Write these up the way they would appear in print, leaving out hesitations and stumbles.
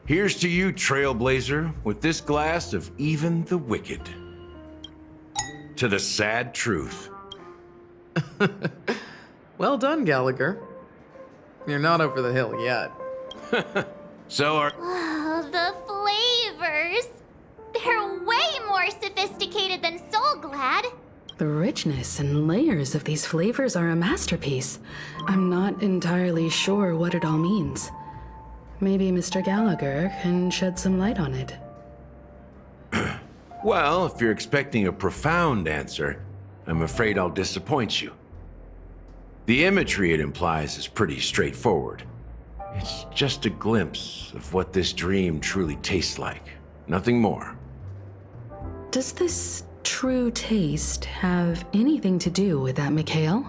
Here's to you, Trailblazer, with this glass of even the wicked. To the sad truth. Well done, Gallagher. You're not over the hill yet. So are... Oh, the flavors! They're way more sophisticated than Soul Glad. The richness and layers of these flavors are a masterpiece. I'm not entirely sure what it all means. Maybe Mr. Gallagher can shed some light on it. Well, if you're expecting a profound answer, I'm afraid I'll disappoint you. The imagery it implies is pretty straightforward. It's just a glimpse of what this dream truly tastes like. Nothing more. Does this true taste have anything to do with that Mikhail?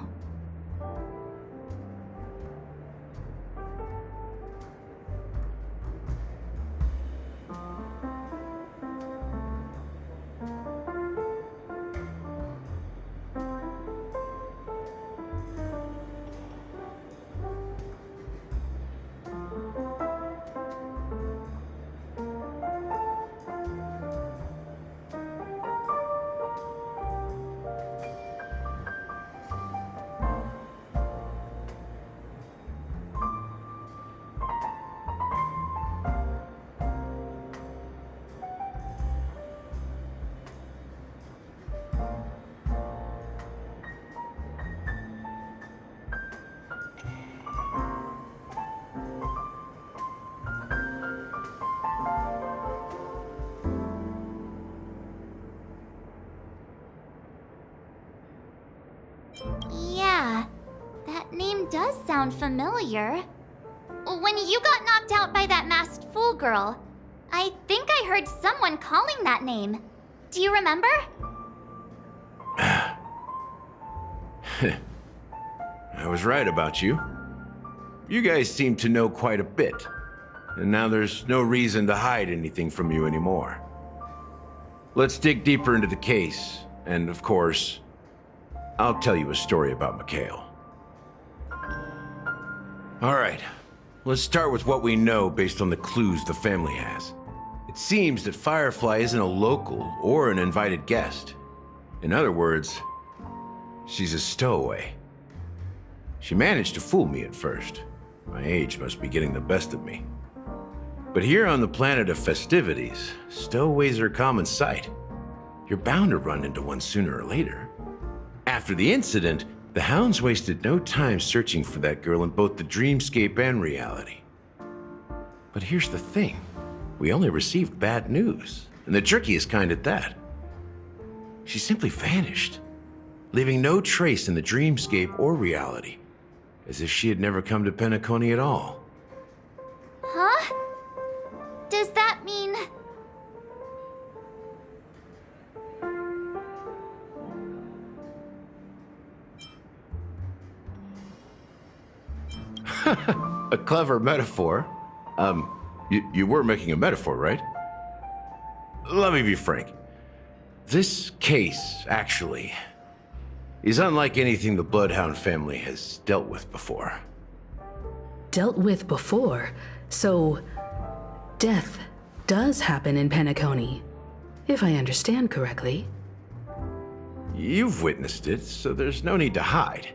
Yeah, that name does sound familiar. When you got knocked out by that masked fool girl, I think I heard someone calling that name. Do you remember? I was right about you. You guys seem to know quite a bit, and now there's no reason to hide anything from you anymore. Let's dig deeper into the case, and of course, I'll tell you a story about Mikhail. All right, let's start with what we know based on the clues the family has. It seems that Firefly isn't a local or an invited guest. In other words, she's a stowaway. She managed to fool me at first. My age must be getting the best of me. But here on the planet of festivities, stowaways are a common sight. You're bound to run into one sooner or later. After the incident, the hounds wasted no time searching for that girl in both the dreamscape and reality. But here's the thing. We only received bad news, and the trickiest kind at that. She simply vanished, leaving no trace in the dreamscape or reality, as if she had never come to Penacony at all. Huh? Does that mean... A clever metaphor. You were making a metaphor, right? Let me be frank. This case, actually, is unlike anything the Bloodhound family has dealt with before. Dealt with before, so death does happen in Penacony, if I understand correctly. You've witnessed it, so there's no need to hide.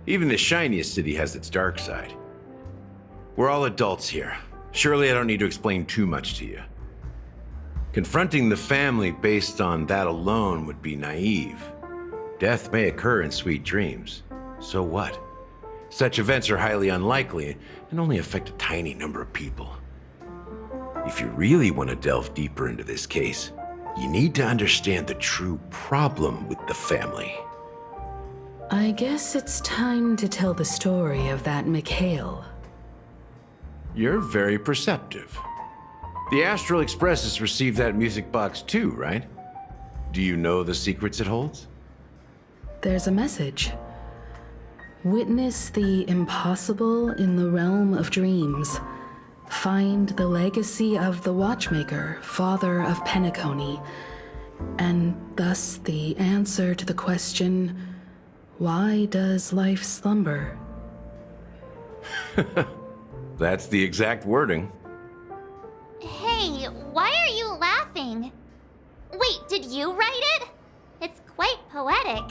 Even the shiniest city has its dark side. We're all adults here. Surely I don't need to explain too much to you. Confronting the family based on that alone would be naive. Death may occur in sweet dreams. So what? Such events are highly unlikely and only affect a tiny number of people. If you really want to delve deeper into this case, you need to understand the true problem with the family. I guess it's time to tell the story of that Mikhail. You're very perceptive. The Astral Express has received that music box too, right? Do you know the secrets it holds? There's a message. Witness the impossible in the realm of dreams. Find the legacy of the Watchmaker, father of Penacony, and thus the answer to the question, why does life slumber? That's the exact wording. Wait, did you write it? It's quite poetic.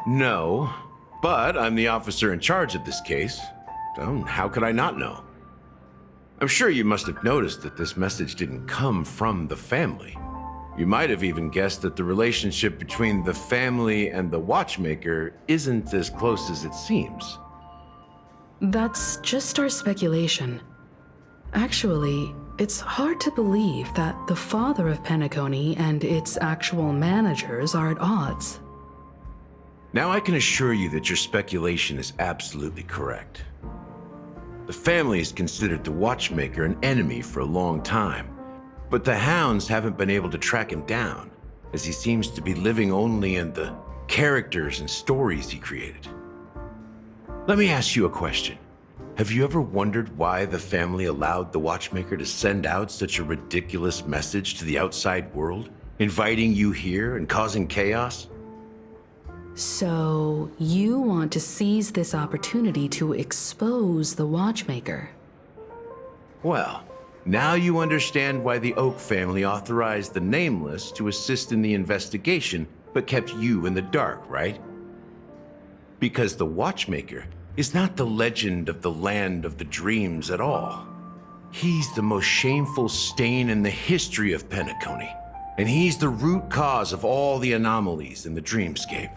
No, but I'm the officer in charge of this case, so how could I not know? I'm sure you must have noticed that this message didn't come from the family. You might have even guessed that the relationship between the family and the watchmaker isn't as close as it seems. That's just our speculation. Actually, it's hard to believe that the father of Penacony and its actual managers are at odds. Now I can assure you that your speculation is absolutely correct. The family has considered the watchmaker an enemy for a long time, but the hounds haven't been able to track him down, as he seems to be living only in the characters and stories he created. Let me ask you a question. Have you ever wondered why the family allowed the watchmaker to send out such a ridiculous message to the outside world, inviting you here and causing chaos? So, you want to seize this opportunity to expose the watchmaker? Well, now you understand why the Oak family authorized the Nameless to assist in the investigation, but kept you in the dark, right? Because the watchmaker is not the legend of the land of the dreams at all. He's the most shameful stain in the history of Penacony, and he's the root cause of all the anomalies in the dreamscape.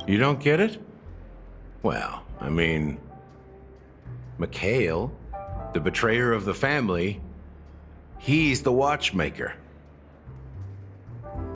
You don't get it? Well, I mean, Mikhail, the betrayer of the family, he's the watchmaker.